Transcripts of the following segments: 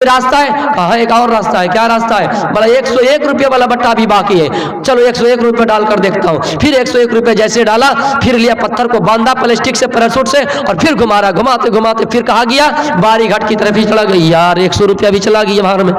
रास्ता है? कहा एक और रास्ता है। क्या रास्ता है? बोला 101 रुपये वाला बट्टा भी बाकी है, चलो 101 रुपये डालकर देखता हूँ। फिर 101 रुपये जैसे डाला, फिर लिया पत्थर को बांधा प्लास्टिक से, पैराशूट से, और फिर घुमा रहा, घुमाते घुमाते फिर कहा गया बारी घाट की तरफ ही चला गई। यार 100 रुपया भी चला गया बाहर में,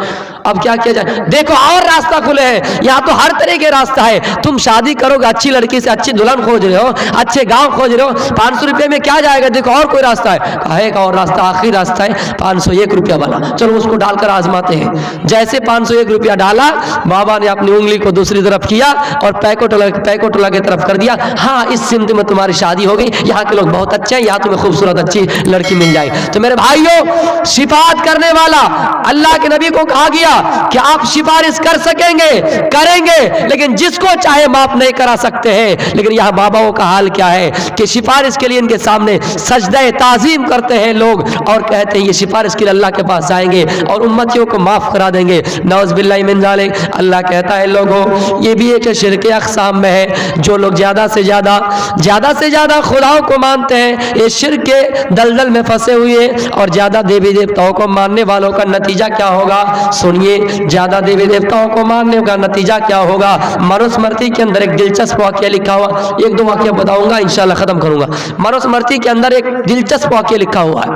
अब क्या किया जाए? देखो और रास्ता खुले हैं, यहाँ तो हर तरह के रास्ता है। तुम शादी करोगे, अच्छी लड़की से अच्छी दुल्हन खोज रहे हो, अच्छे गाँव खोज रहे हो, 500 रुपये में क्या जाएगा? देखो और कोई रास्ता है। कहा एक और रास्ता, आखिरी रास्ता है 501 रुपया वाला, चलो उसको डालकर आजमाते हैं। जैसे 501 रुपया डाला, बाबा ने अपनी उंगली को दूसरी तरफ किया और पैकोटोला की तरफ कर दिया। हाँ, इस सिमत में तुम्हारी शादी हो गई, यहाँ के लोग बहुत अच्छे हैं, यहाँ तुम्हें खूबसूरत अच्छी लड़की मिल जाए। तो मेरे भाइयों, सिफात करने वाला अल्लाह के नबी को कहा गया कि आप सिफारिश कर सकेंगे, करेंगे, लेकिन जिसको चाहे माफ नहीं करा सकते हैं। लेकिन यहाँ बाबाओं का हाल क्या है कि सिफारिश के लिए इनके सामने सजदे ताजीम करते हैं लोग और कहते हैं ये सिफारिश के लिए अल्लाह के पास जाएंगे और उम्मतियों को माफ करा देंगे। नौज़ बिल्लाहि मिन ज़ालिक। अल्लाह कहता है लोगों, ये भी एक शिर्क अक़साम में है। जो लोग ज़्यादा से ज़्यादा खुदाओं को मानते हैं, ये शिर्क के दलदल में फंसे हुए, और ज़्यादा देवी देवताओं को मानने वालों का नतीजा क्या होगा? सुनिए, ज़्यादा देवी देवताओं को मानने का नतीजा क्या होगा? मनुस्मृति के अंदर एक दिलचस्प वाक़या लिखा हुआ, एक दो वाक़या बताऊंगा, इंशाल्लाह ख़त्म करूंगा। मनुस्मृति के अंदर एक दिलचस्प वाक़या लिखा हुआ है,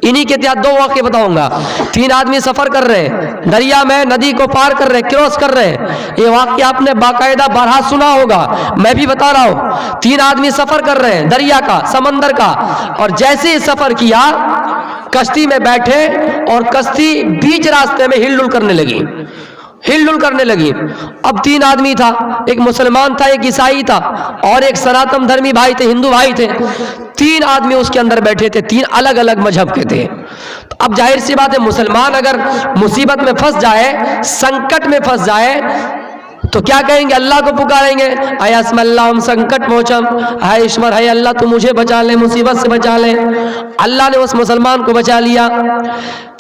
इन्हीं के तहत दो वाक़े बताऊंगा। 3 आदमी सफर कर रहे हैं, दरिया में नदी को पार कर रहे हैं, क्रॉस कर रहे हैं। ये वाक़या आपने बाकायदा बारहा सुना होगा, मैं भी बता रहा हूँ। 3 आदमी सफर कर रहे हैं दरिया का, समंदर का, और जैसे ही सफर किया, कश्ती में बैठे और कश्ती बीच रास्ते में हिलडुल करने लगी। अब 3 आदमी था, एक मुसलमान था, एक ईसाई था, और एक सनातन धर्मी भाई थे, हिंदू भाई थे। 3 आदमी उसके अंदर बैठे थे, 3 अलग अलग मजहब के थे। तो अब जाहिर सी बात है, मुसलमान अगर मुसीबत में फंस जाए, संकट में फंस जाए, तो क्या कहेंगे? अल्लाह को पुकारेंगे, आय अस्मल्लाह संकट मोचम, हाय ईश्वर, हाय अल्लाह तू मुझे बचा ले, मुसीबत से बचा ले। अल्लाह ने उस मुसलमान को बचा लिया।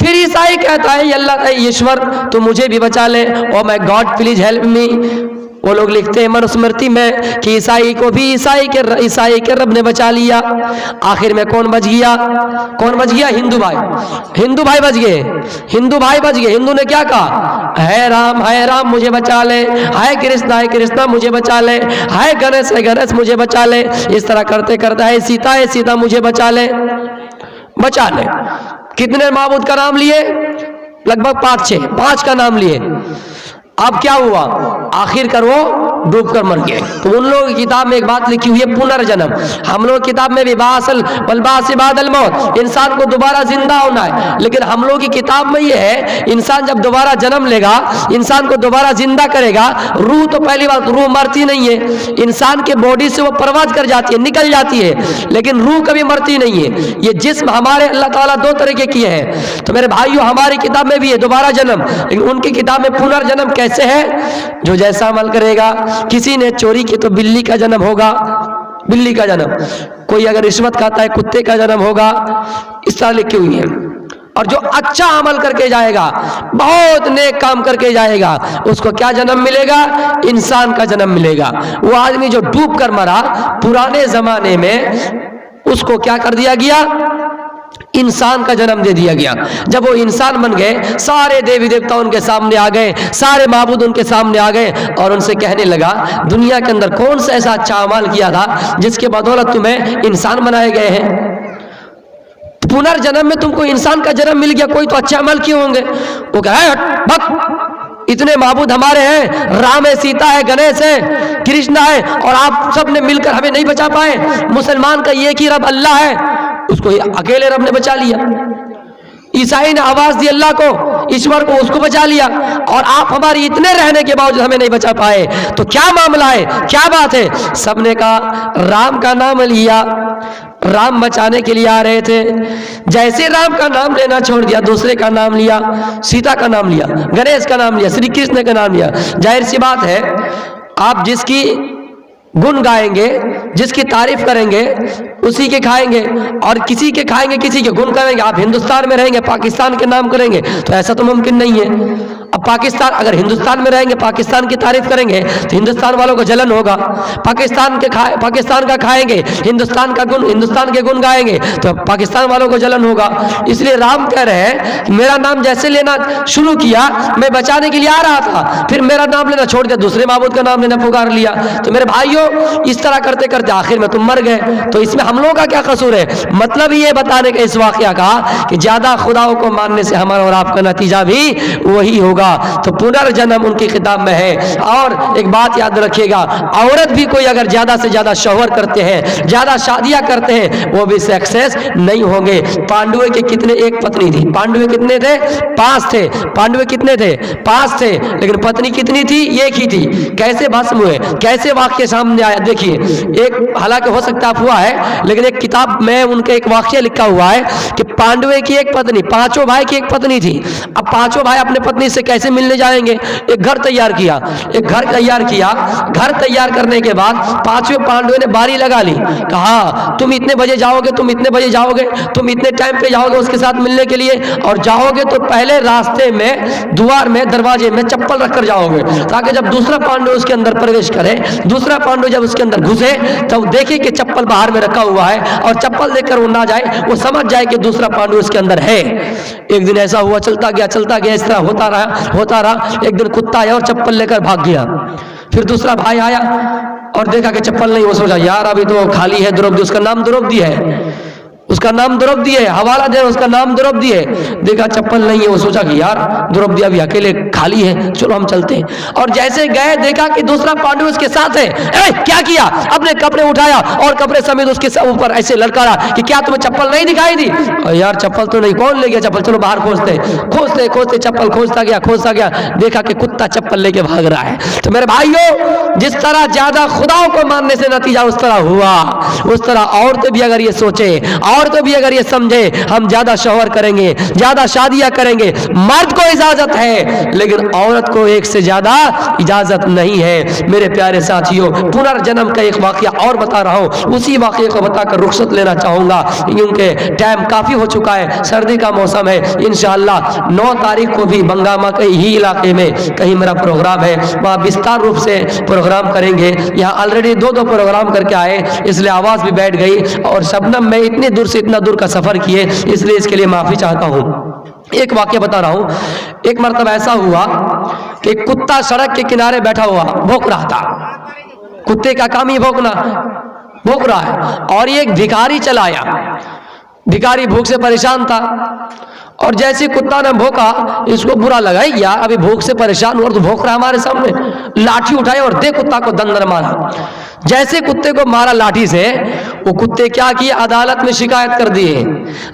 फिर ईसाई कहता है, अल्लाह ईश्वर तू मुझे भी बचा ले, oh my God please help me. वो लोग लिखते हैं मनुस्मृति में कि ईसाई को भी ईसाई के रब ने बचा लिया। आखिर में कौन बच गया? हिंदू भाई बच गए। हिंदू ने क्या कहा? है राम मुझे बचा ले, हाय कृष्णा मुझे बचा ले, हाय गणेश मुझे बचा ले। इस तरह करते करते है सीता मुझे बचा ले। कितने माबूद का नाम लिए? लगभग 5 का नाम लिए। अब क्या हुआ? आखिरकार वो डूब कर मर गए। तो उन लोगों की किताब में एक बात लिखी हुई है, पुनर्जन्म। हम लोग किताब में भी मौत, इंसान को दोबारा जिंदा होना है, लेकिन हम लोग की किताब में ये है, इंसान जब दोबारा जन्म लेगा, इंसान को दोबारा जिंदा करेगा, रूह तो पहली बात रूह मरती नहीं है, इंसान के बॉडी से वो परवाज कर जाती है, निकल जाती है, लेकिन रूह कभी मरती नहीं है। ये जिस्म हमारे अल्लाह ताला 2 तरीके किए हैं। तो मेरे भाइयों, हमारी किताब में भी है दोबारा जन्म, लेकिन उनकी किताब में पुनर्जन्म कैसे है? जो जैसा अमल करेगा। किसी ने चोरी की तो बिल्ली का जन्म होगा, बिल्ली का जन्म। कोई अगर रिश्वत खाता है, कुत्ते का जन्म होगा। इस तरह लिखी हुई है। और जो अच्छा अमल करके जाएगा, बहुत नेक काम करके जाएगा, उसको क्या जन्म मिलेगा? इंसान का जन्म मिलेगा। वो आदमी जो डूब कर मरा, पुराने जमाने में उसको क्या कर दिया गया? इंसान का जन्म दे दिया गया। जब वो इंसान बन गए, सारे देवी देवता उनके सामने आ गए, सारे माबूद उनके सामने आ गए, और उनसे कहने लगा, दुनिया के अंदर कौन सा ऐसा अच्छा अमल किया था जिसके बदौलत तुम्हें इंसान बनाए गए हैं? पुनर्जन्म में तुमको इंसान का जन्म मिल गया, कोई तो अच्छे अमल किए होंगे। वो कहा, इतने माबूद हमारे हैं, राम है, सीता है, गणेश है, कृष्णा है, और आप सब ने मिलकर हमें नहीं बचा पाए। मुसलमान का एक ही रब अल्लाह है, उसको अकेले रब ने बचा लिया। ईसाई ने आवाज दी अल्लाह को, ईश्वर को, उसको बचा लिया, और आप हमारी इतने रहने के बावजूद हमें नहीं बचा पाए। तो क्या मामला है, क्या बात है? सबने कहा, राम का नाम लिया, राम बचाने के लिए आ रहे थे। जैसे राम का नाम लेना छोड़ दिया, दूसरे का नाम लिया, सीता का नाम लिया, गणेश का नाम लिया, श्री कृष्ण का नाम लिया। जाहिर सी बात है, आप जिसकी गुण गाएंगे जिसकी तारीफ करेंगे उसी के खाएंगे, और किसी के खाएंगे किसी के गुण करेंगे। आप हिंदुस्तान में रहेंगे पाकिस्तान के नाम करेंगे तो ऐसा तो मुमकिन नहीं है। अब पाकिस्तान, अगर हिंदुस्तान में रहेंगे पाकिस्तान की तारीफ करेंगे तो हिंदुस्तान वालों को जलन होगा। पाकिस्तान का खाएंगे, हिंदुस्तान के गुण गाएंगे तो पाकिस्तान वालों को जलन होगा। इसलिए राम कह रहे हैं कि मेरा नाम जैसे लेना शुरू किया, मैं बचाने के लिए आ रहा था, फिर मेरा नाम लेना छोड़ दिया, दूसरे माबूद का नाम लेना पुकार लिया। तो मेरे भाइयों, इस तरह करते करते आखिर में तुम मर गए, तो इसमें हम लोगों का क्या कसूर है? मतलब ये बताने का इस वाकया का कि ज्यादा खुदाओं को मानने से हमारा और आपका नतीजा भी वही होगा। तो पुनर्जन्म उनकी किताब में है। और एक बात याद रखिएगा, औरत भी कोई अगर ज्यादा से ज्यादा शौहर करते हैं, ज्यादा शादियां करते हैं, वो भी सक्सेस नहीं होंगे। पांडुए के कितने, एक पत्नी थी। पांडुए कितने थे? 5 थे। पांडुए कितने थे? 5 थे, लेकिन पत्नी कितनी थी? एक ही थी। कैसे भस्म हुए, कैसे वाक्य सामने आया? देखिए, एक हालांकि हो सकता हुआ है, लेकिन एक किताब में उनके एक वाक्य लिखा हुआ है कि पांडुए की एक पत्नी, 5 भाई की एक पत्नी थी। अब 5 भाई अपने पत्नी से कैसे मिलने जाएंगे? एक घर तैयार किया, घर तैयार करने के बाद 5वें पांडुए ने बारी लगा ली, कहा तुम इतने बजे जाओगे, तुम इतने बजे जाओगे, तुम इतने टाइम पे जाओगे उसके साथ मिलने के लिए, और जाओगे तो पहले रास्ते में, द्वार में, दरवाजे में चप्पल रखकर जाओगे, ताकि जब दूसरा पांडु उसके अंदर प्रवेश करे, दूसरा पांडु जब उसके अंदर घुसे तब देखे कि चप्पल बाहर में रखा हुआ है, और चप्पल देखकर वो ना जाए, वो समझ जाए कि दूसरा पांडु उसके अंदर है। एक दिन ऐसा हुआ, चलता गया, इस तरह होता रहा। एक दिन कुत्ता आया और चप्पल लेकर भाग गया। फिर दूसरा भाई आया और देखा कि चप्पल नहीं, वो सोचा यार अभी तो खाली है द्रौपदी, उसका नाम द्रौपदी है, उसका नाम द्रौपदी है, हवाला दे उसका नाम द्रौपदी है। देखा चप्पल नहीं है, वो सोचा कि यार द्रौपदी अभी अकेले खाली है, चलो हम चलते हैं। और जैसे गए देखा कि दूसरा पांडु उसके साथ है। क्या किया? अपने कपड़े उठाया और कपड़े समेत उसके ऊपर ऐसे ललकारा कि क्या तुम्हें चप्पल नहीं दिखाई दी? यार चप्पल तो नहीं, कौन ले गया चप्पल? चलो बाहर खोजते चप्पल खोजता गया, देखा कि कुत्ता चप्पल लेके भाग रहा है। तो मेरे भाइयों, जिस तरह ज्यादा खुदाओं को मानने से नतीजा उस तरह हुआ, उस तरह औरतें भी अगर ये सोचे, औरतें भी अगर ये समझे, हम ज्यादा शौहर करेंगे, ज्यादा शादियां करेंगे, मर्द को इजाजत है लेकिन औरत को एक से ज्यादा इजाजत नहीं है। मेरे प्यारे साथियों, पुनर्जन्म का एक वाकया और बता रहा हूं, उसी वाकये को बताकर रुखसत लेना चाहूंगा क्योंकि टाइम काफी हो चुका है, सर्दी का मौसम है। इंशाअल्लाह 9 तारीख को भी बंगामा के ही इलाके में कहीं मेरा प्रोग्राम है, वहां विस्तार रूप से प्रोग्राम करेंगे। यहाँ ऑलरेडी 2 प्रोग्राम करके आए, इसलिए आवाज भी बैठ गई, और शबनम में इतनी दूर से इतना दूर का सफर किए, इसलिए इसके लिए माफी चाहता हूं। एक वाक्य बता रहा हूं, एक मर्तबा ऐसा हुआ कि कुत्ता सड़क के किनारे बैठा हुआ भौंक रहा था। कुत्ते का काम ही भौंकना, भौंक रहा है, और ये एक भिखारी चला आया। भिखारी भूख से परेशान था, और जैसे कुत्ता ने भौंका, इसको बुरा लगा, यार अभी भूख से परेशान हुआ तो भौंक रहा हमारे सामने। लाठी उठाई और दे कुत्ता को दंदर मारा। जैसे कुत्ते को मारा लाठी से, वो कुत्ते क्या किए? अदालत में शिकायत कर दिए,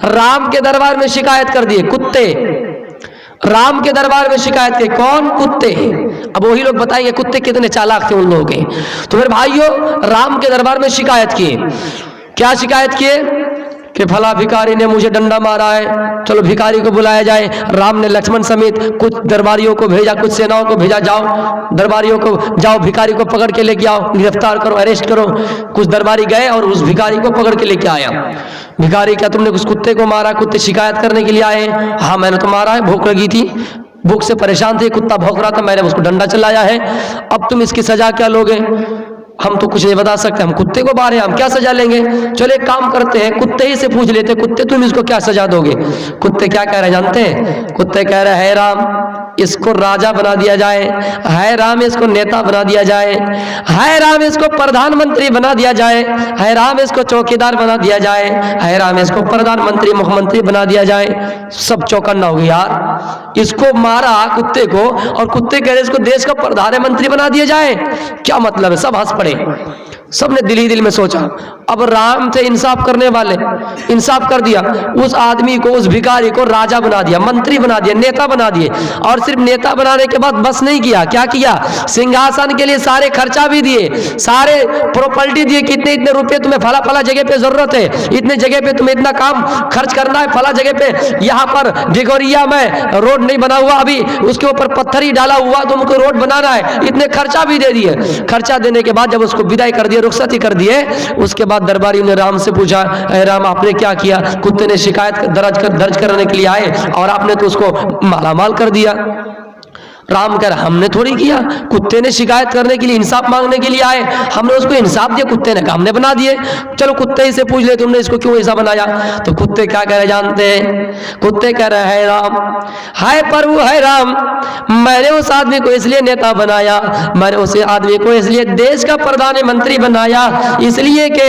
राम के दरबार में शिकायत कर दिए। कुत्ते राम के दरबार में शिकायत की। कौन? कुत्ते। अब वही लोग बताएंगे कुत्ते कितने चालाक थे उन लोगों के। तो मेरे भाइयों, राम के दरबार में शिकायत किए। क्या शिकायत किए? कि फला भिखारी ने मुझे डंडा मारा है, चलो भिखारी को बुलाया जाए। राम ने लक्ष्मण समेत कुछ दरबारियों को भेजा, कुछ सेनाओं को भेजा, जाओ दरबारियों को, जाओ भिखारी को पकड़ के लेके आओ, गिरफ्तार करो, अरेस्ट करो। कुछ दरबारी गए और उस भिखारी को पकड़ के लेके आया। भिखारी, क्या तुमने कुछ कुत्ते को मारा? कुत्ते शिकायत करने के लिए आए। हाँ मैंने तो मारा है, भूख लगी थी, भूख से परेशान थे, कुत्ता भौंक रहा था, मैंने उसको डंडा चलाया है। अब तुम इसकी सजा क्या लोगे? हम तो कुछ नहीं बता सकते, हम कुत्ते को मारे, हम क्या सजा लेंगे? चलो एक काम करते हैं, कुत्ते ही से पूछ लेते, कुत्ते तुम इसको क्या सजा दोगे? कुत्ते क्या कह रहे जानते हैं? कुत्ते कह रहे हैं, राम इसको राजा बना दिया जाए, है राम इसको नेता बना दिया जाए, है राम इसको प्रधानमंत्री बना दिया जाए, है राम इसको चौकीदार बना दिया जाए, है राम इसको प्रधानमंत्री मुख्यमंत्री बना दिया जाए। सब चौकन्ना हो गया यार, इसको मारा कुत्ते को, और कुत्ते कह रहे इसको देश का प्रधानमंत्री बना दिया जाए, क्या मतलब है? सब हंस पड़े। सबने दिल ही दिल में सोचा, अब राम थे इंसाफ करने वाले, इंसाफ कर दिया, उस आदमी को, उस भिखारी को राजा बना दिया, मंत्री बना दिया, नेता बना दिए। और सिर्फ नेता बनाने के बाद बस नहीं किया, क्या किया? सिंहासन के लिए सारे खर्चा भी दिए, सारे प्रॉपर्टी दिए, कितने इतने रुपए तुम्हें फला फला जगह पे जरूरत है, इतने जगह पे तुम्हें इतना काम खर्च करना है, फला जगह पे, यहाँ पर डिगोरिया में रोड नहीं बना हुआ अभी, उसके ऊपर पत्थर ही डाला हुआ, तुमको रोड बनाना है, इतने खर्चा भी दे दिए। खर्चा देने के बाद जब उसको विदाई कर दिया दिए, रुखसत ही कर दिए। उसके बाद दरबारी ने राम से पूछा, राम आपने क्या किया? कुत्ते ने शिकायत दर्ज करने के लिए आए और आपने तो उसको मालामाल कर दिया। राम कह रहा हमने थोड़ी किया, कुत्ते ने शिकायत करने के लिए, इंसाफ मांगने के लिए आए, हमने उसको इंसाफ दिया, कुत्ते ने हमने बना दिए। चलो कुत्ते ही से पूछ ले तुमने इसको क्यों ऐसा बनाया? तो कुत्ते क्या कह रहे जानते हैं? कुत्ते कह रहे हैं राम, हाय प्रभु है राम, मैंने उस आदमी को इसलिए नेता बनाया, मैंने उस आदमी को इसलिए देश का प्रधानमंत्री बनाया, इसलिए कि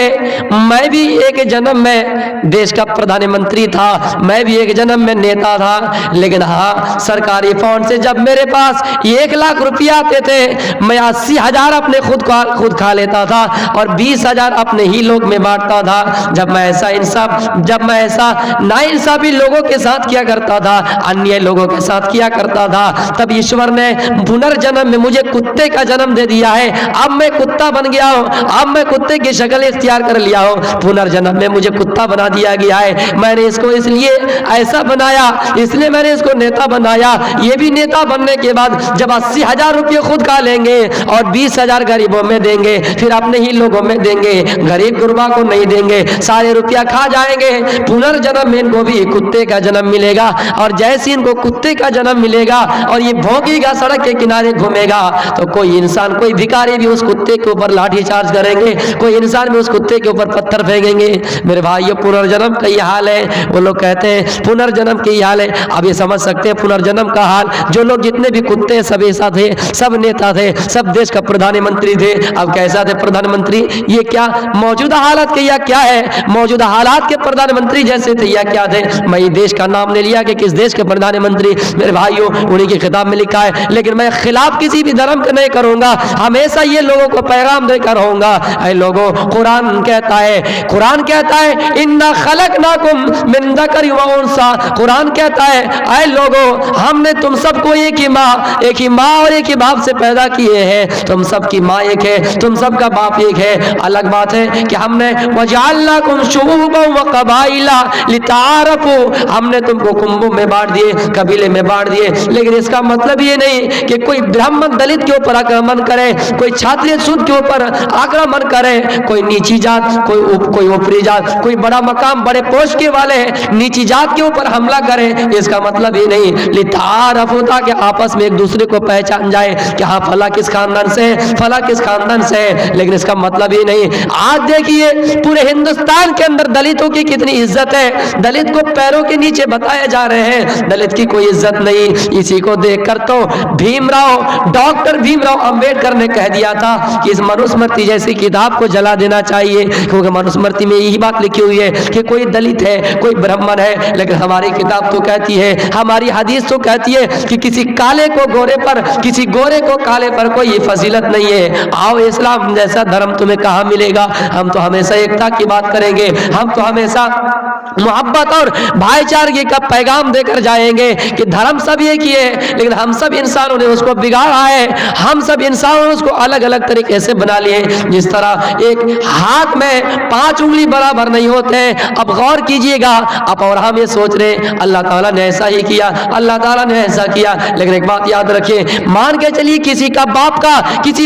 मैं भी एक जन्म में देश का प्रधानमंत्री था, मैं भी एक जन्म में नेता था। लेकिन हाँ, सरकारी फंड से जब मेरे पास 1 लाख रुपया आते थे, मैं 80,000 अपने खुद खा लेता था और 20,000 अपने ही लोग में बांटता था। जब मैं ऐसा नाइंसाफी लोगों के साथ किया करता था, अन्य लोगों के साथ किया करता था, तब ईश्वर ने पुनर्जन्म में मुझे कुत्ते का जन्म दे दिया है। अब मैं कुत्ता बन गया हूं, अब मैं कुत्ते की शक्ल इख्तियार कर लिया हूं, पुनर्जन्म में मुझे कुत्ता बना दिया गया है। मैंने इसको इसलिए ऐसा बनाया, इसलिए मैंने इसको नेता बनाया। ये भी नेता बनने के बाद जब 80,000 रुपये खुद खा लेंगे और 20,000 गरीबों में देंगे, फिर अपने ही लोगों में देंगे, गरीब गुरबा को नहीं देंगे, सारे रुपया खा जाएंगे। पुनर्जन्म में इनको भी कुत्ते का जन्म मिलेगा और जैसे इनको कुत्ते का जन्म मिलेगा और ये भौंकेगा, सड़क के किनारे घूमेगा, तो कोई इंसान, कोई भिखारी भी उस कुत्ते के ऊपर लाठी चार्ज करेंगे, कोई इंसान भी उस कुत्ते के ऊपर पत्थर फेंकेंगे। मेरे भाइयों, पुनर्जन्म का ये हाल है। वो लोग कहते हैं पुनर्जन्म की हाल है। अब ये समझ सकते हैं पुनर्जन्म का हाल। जो लोग जितने भी कुत्ते सब ऐसा थे, सब नेता थे, सब देश का प्रधानमंत्री थे। अब कैसा थे प्रधानमंत्री? ये क्या मौजूदा हालत के या क्या है? मौजूदा हालात के प्रधानमंत्री जैसे थे या क्या थे? मैं ये देश का नाम ले लिया कि किस देश के प्रधानमंत्री। मेरे भाइयों, उन्हीं की किताब में लिखा है, लेकिन मैं खिलाफ किसी भी धर्म के नहीं करूंगा, हमेशा ये लोगों को पैगाम देकर रहूंगा। ऐ लोगों, कुरान कहता है इन्ना खलकनाकुम मिन ज़करिन व उन्सा। कुरान कहता है ऐ लोगों, हमने तुम सबको एक ही माँ और एक ही बाप से पैदा किए हैं। तुम सबकी माँ एक है, तुम सबका बाप एक है। अलग बात है कि हमने वजअलनाकुम शुऊबन व क़बाइला लिताअरफू, हमने तुमको कुंभों में बांट दिए, कबीले में बांट दिए। लेकिन इसका मतलब ये नहीं कि कोई ब्राह्मण दलित के ऊपर आक्रमण करे, कोई क्षत्रिय शूद्र के ऊपर आक्रमण करे, कोई नीची जात, कोई ऊपरी जात, कोई बड़ा मकाम, बड़े पोस्ट के वाले नीची जात के ऊपर हमला करे। इसका मतलब ये नहीं, लिताअरफू, ताकि आपस में एक दूसरे को पहचान जाए कि हाँ फला किस खानदान से, फला किस खानदान से। लेकिन इसका मतलब ये नहीं। आज देखिए पूरे हिंदुस्तान के अंदर दलितों की कितनी इज्जत है, दलित को पैरों के नीचे बताए जा रहे हैं, दलित की कोई इज्जत नहीं। इसी को देखकर तो डॉक्टर भीमराव अंबेडकर ने कह दिया था कि इस मनुस्मृति जैसी किताब को जला देना चाहिए, क्योंकि मनुस्मृति में यही बात लिखी हुई है कि कोई दलित है, कोई ब्राह्मण है। लेकिन हमारी किताब तो कहती है, हमारी हदीस तो कहती है कि किसी काले को गोरे पर, किसी गोरे को काले पर कोई फजीलत नहीं है। आओ, इस्लाम जैसा धर्म तुम्हें कहाँ मिलेगा? हम तो हमेशा एकता की बात करेंगे, हम तो हमेशा मोहब्बत और भाईचारे का पैगाम देकर जाएंगे कि धर्म सब एक ही है, लेकिन हम सब इंसानों ने उसको बिगाड़ा है। हम सब इंसानों ने उसको अलग अलग तरीके से बना लिए। जिस तरह एक हाथ में 5 उंगली बराबर नहीं होते हैं। अब गौर कीजिएगा, अब और हम ये सोच रहे हैं अल्लाह ताला ने ऐसा ही किया, अल्लाह ताला ने ऐसा किया। लेकिन एक बात याद रखिए, मान के चलिए किसी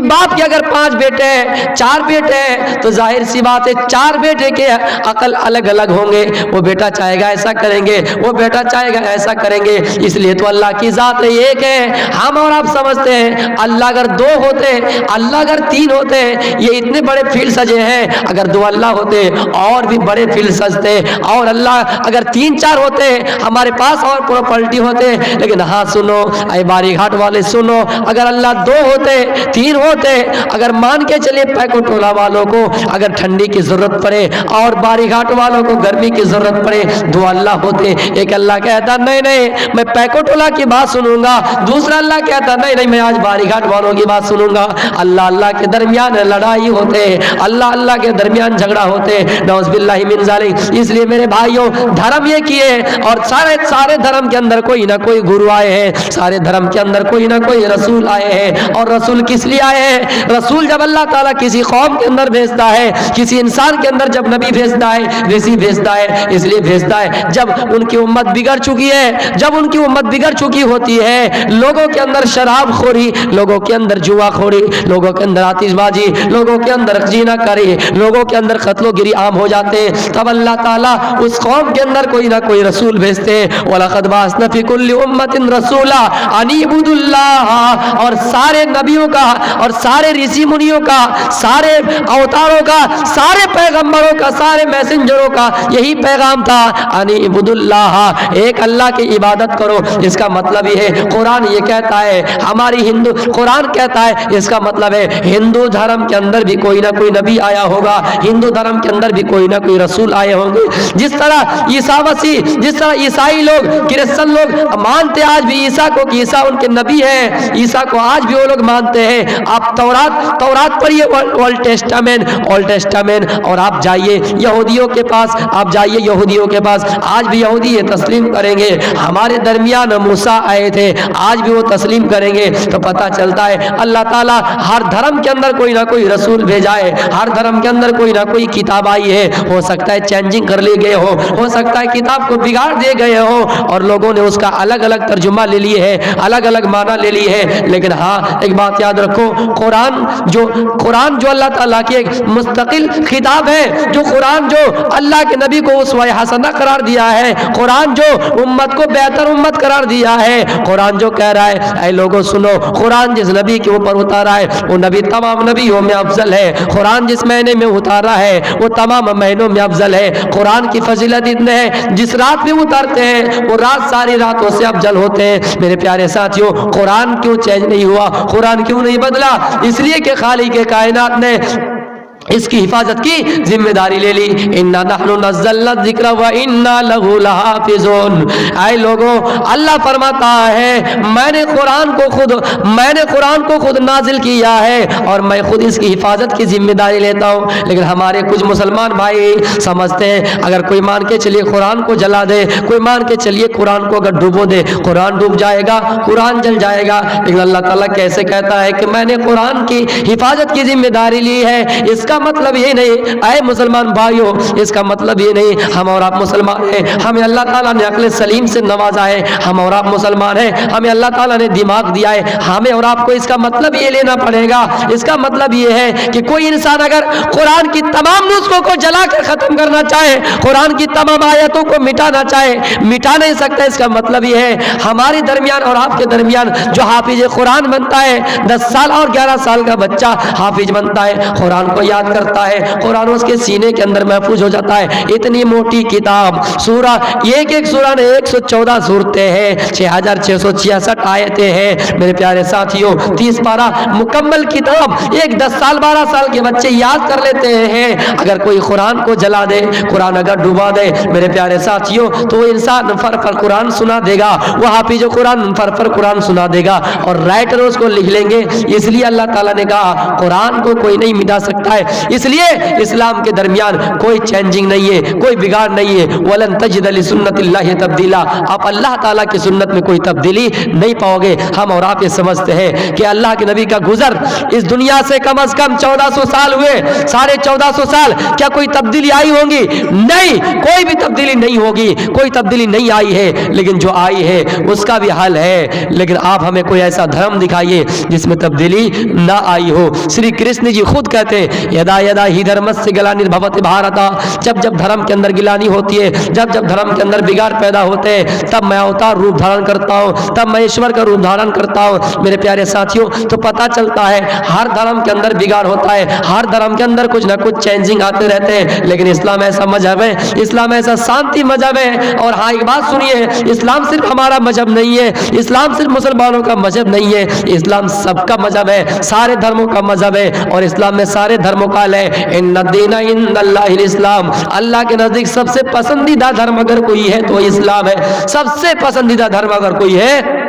बाप के अगर 5 बेटे हैं, 4 बेटे हैं, तो जाहिर सी बात है 4 बेटे के अकल अलग अलग होंगे। वो बेटा चाहेगा ऐसा करेंगे, वो बेटा चाहेगा ऐसा करेंगे। इसलिए तो अल्लाह की जात एक है। हम और आप समझते हैं अल्लाह अगर 2 होते, अल्लाह अगर 3 होते, ये इतने बड़े फील्ड सजे हैं, अगर 2 अल्लाह होते और भी बड़े फील्ड सजते, और अल्लाह अगर 3-4 होते हमारे पास और प्रॉपर्टी होते। लेकिन हाँ सुनो ऐ बारी घाट वाले सुनो, अगर अल्लाह 2 होते, 3 होते, अगर मान के चलिए पैको टोला वालों को अगर ठंडी की जरूरत पड़े और बारी घाट वालों को गर्मी की जरूरत पड़े, 2 अल्लाह होते। एक अल्लाह कहता नहीं नहीं मैं पैको टोला की बात सुनूंगा, दूसरा अल्लाह कहता नहीं नहीं मैं आज बारी घाट वालों की बात सुनूंगा। अल्लाह अल्लाह के दरमियान लड़ाई होते, अल्लाह अल्लाह के दरमियान झगड़ा होते, नौज़ुबिल्लाहि मिन ज़ालिक। इसलिए मेरे भाइयों, धर्म ये किए और सारे धर्म के अंदर कोई ना कोई गुरु आए हैं, सारे धर्म के अंदर कोई ना कोई रसूल आए हैं। और रसूल किस लिए आए हैं? रसूल जब अल्लाह ताला किसी कौम के अंदर भेजता है, किसी इंसान के अंदर जब नबी भेजता है, ऋषि भेजता है, इसलिए भेजता है जब उनकी उम्मत बिगड़ चुकी है, जब उनकी उम्मत बिगड़ चुकी होती है, लोगों के अंदर शराब खोरी, लोगों के अंदर जुआ खोरी, लोगों के अंदर आतिशबाजी, लोगों के अंदर जीना करी, लोगों के अंदर कत्लो गिरी आम हो जाते हैं, तब अल्लाह ताला उस कौम के अंदर कोई ना कोई रसूल भेजते हैं। वलक़द बअसना फ़ी कुल्लि उम्मतिन रसूला अन इब्दुल्लाह। और सारे नबियों का और सारे ऋषि मुनियों का, सारे अवतारों का, सारे पैगंबरों का, सारे मैसेंजरों का यही पैगाम था, अन इब्दुल्लाह, एक अल्लाह की इबादत करो। इसका मतलब ये है, कुरान ये कहता है, हमारी हिंदू कुरान कहता है, इसका मतलब है हिंदू धर्म के अंदर भी कोई ना कोई नबी आया होगा, हिंदू धर्म के अंदर भी कोई ना कोई रसूल आए होंगे। जिस तरह ईसा मसीह, जिस तरह ईसाई लोग, क्रिश्चियन लोग मानते आज भी ईसा को कि ईसा उनके नबी है, ईसा को आज भी वो लोग मानते हैं। आप तौरात पढ़िए, ओल्ड टेस्टामेंट, और आप जाइए यहूदियों के पास, आप जाइए यहूदियों के पास, आज भी यहूदी ये तस्लीम करेंगे हमारे दरमियान मूसा आए थे, आज भी वो तस्लीम करेंगे। तो पता चलता है अल्लाह ताला हर धर्म के अंदर कोई ना कोई रसूल भेजा है, हर धर्म के अंदर कोई ना कोई किताब आई है। हो सकता है चेंजिंग कर लिए गए हो सकता है किताब को बिगाड़ दिए गए हो और लोगों ने उसका अलग अलग तर्जुमा ले लिए है, अलग अलग माना ले लिए है। लेकिन हाँ, एक बात याद रखो, कुरान जो अल्लाह ताला की एक मुस्तकिल खिताब है, जो कुरान जो अल्लाह के नबी को उसवा हसना करार दिया है, कुरान जो उम्मत को बेहतर उम्मत करार दिया है, कुरान जो कह रहा है ऐ लोगों सुनो, कुरान जिस नबी के ऊपर उतारा है वो नबी तमाम नबियों में अफजल है, कुरान जिस महीने में उतारा है वो तमाम महीनों में अफजल है। कुरान की फजीलत इतने है, जिस रात में उतारते हैं वो रात सारी रातों से अफजल होते हैं। मेरे प्यारे साथियों, कुरान क्यों चेंज नहीं हुआ, कुरान क्यों नहीं बदला? इसलिए कि खालिक के कायनात ने इसकी हिफाजत की जिम्मेदारी ले ली। इन्ना नहनु नज़्ज़लना ज़िक्र व इन्ना लहु लहाफ़िज़ून। ऐ लोगों, अल्लाह फरमाता है मैंने कुरान को खुद नाजिल किया है और मैं खुद इसकी हिफाजत की जिम्मेदारी लेता हूँ। लेकिन हमारे कुछ मुसलमान भाई समझते हैं अगर कोई मान के चलिए कुरान को जला दे, कोई मान के चलिए कुरान को अगर डुबो दे, कुरान डूब जाएगा, कुरान जल जाएगा। लेकिन अल्लाह ताला कैसे कहता है कि मैंने कुरान की हिफाजत की जिम्मेदारी ली है? इसका मतलब ये नहीं, आए मुसलमान भाइयों, इसका मतलब ये नहीं हम और आप मुसलमान हैं, हमें अल्लाह ताला ने अक्ल सलीम से नवाजा है, हम और आप मुसलमान हैं, हमें अल्लाह ताला ने दिमाग दिया है, हमें और आपको इसका मतलब ये लेना पड़ेगा। इसका मतलब ये है कि कोई इंसान अगर कुरान की तमाम नुस्खों को जलाकर खत्म करना चाहे, कुरान की तमाम आयतों को मिटाना चाहे, मिटा नहीं सकता। इसका मतलब ये है हमारे दरमियान और आपके दरमियान जो हाफिज कुरान बनता है, 10 साल और 11 साल का बच्चा हाफिज बनता है, कुरान को याद करता है, कुरान उसके सीने के अंदर महफूज हो जाता है। इतनी मोटी किताब, सूरा, एक सूरा ने 114 सूरतें हैं, 6666 आयतें हैं। मेरे प्यारे साथियों, 30 पारा मुकम्मल किताब एक 10 साल 12 साल के बच्चे याद कर लेते हैं। अगर कोई कुरान को जला दे, कुरान अगर डुबा दे, मेरे प्यारे साथियों, तो वो इंसान फर कुरान सुना देगा, वो हाफिज कुरान फर कुरान सुना देगा और राइटर उसको लिख लेंगे। इसलिए अल्लाह ताला ने कहा कुरान को कोई नहीं मिटा सकता है। इसलिए इस्लाम के दरमियान कोई चेंजिंग नहीं है, कोई बिगाड़ नहीं है। वलन तजिद लिसुन्नतिल्लाहि तब्दीला, आप अल्लाह ताला की सुन्नत में कोई तब्दीली नहीं पाओगे। हम और आप ये समझते हैं कि अल्लाह के नबी का गुजर इस दुनिया से कम से कम 1400 साल हुए, 1450 साल, क्या कोई तब्दीली आई होगी? नहीं, कोई भी तब्दीली नहीं होगी, कोई तब्दीली नहीं आई है। लेकिन जो आई है उसका भी हल है। लेकिन आप हमें कोई ऐसा धर्म दिखाइए जिसमें तब्दीली ना आई हो। श्री कृष्ण जी खुद कहते हैं यदा यदा ही धर्मस्य ग्लानिर्भवति भारत, जब जब धर्म के अंदर गिलानी होती है, जब जब धर्म के अंदर बिगाड़ पैदा होते हैं, तब मैं अवतार रूप धारण करता हूँ, तब मैं ईश्वर का रूप धारण करता हूँ। मेरे प्यारे साथियों, तो पता चलता है हर धर्म के अंदर बिगाड़ होता है, हर धर्म के अंदर कुछ ना कुछ चेंजिंग आते रहते हैं। लेकिन इस्लाम ऐसा मजहब है, इस्लाम ऐसा शांति मजहब है। और हाँ, एक बात सुनिए, इस्लाम सिर्फ हमारा मजहब नहीं है, इस्लाम सिर्फ मुसलमानों का मजहब नहीं है, इस्लाम सबका मजहब है, सारे धर्मों का मजहब है। और इस्लाम में सारे धर्मों का है, इन्ना दीना इंदल्लाहिल इस्लाम, अल्लाह के नजदीक सबसे पसंदीदा धर्म अगर कोई है तो इस्लाम है। सबसे पसंदीदा धर्म अगर कोई है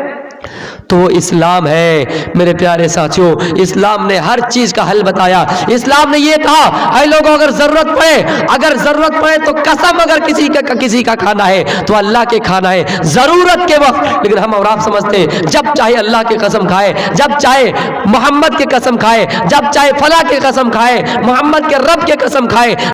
तो वो इस्लाम है। मेरे प्यारे साथियों, इस्लाम ने हर चीज का हल बताया। इस्लाम ने ये कहा, ऐ लोगों, अगर जरूरत पड़े तो कसम, अगर किसी का खाना है तो अल्लाह के खाना है जरूरत के वक्त। लेकिन हम और आप समझते हैं जब चाहे अल्लाह की कसम खाए, जब चाहे मोहम्मद की कसम खाए, जब चाहे फला की कसम खाए, मोहम्मद के रब के कसम खाए,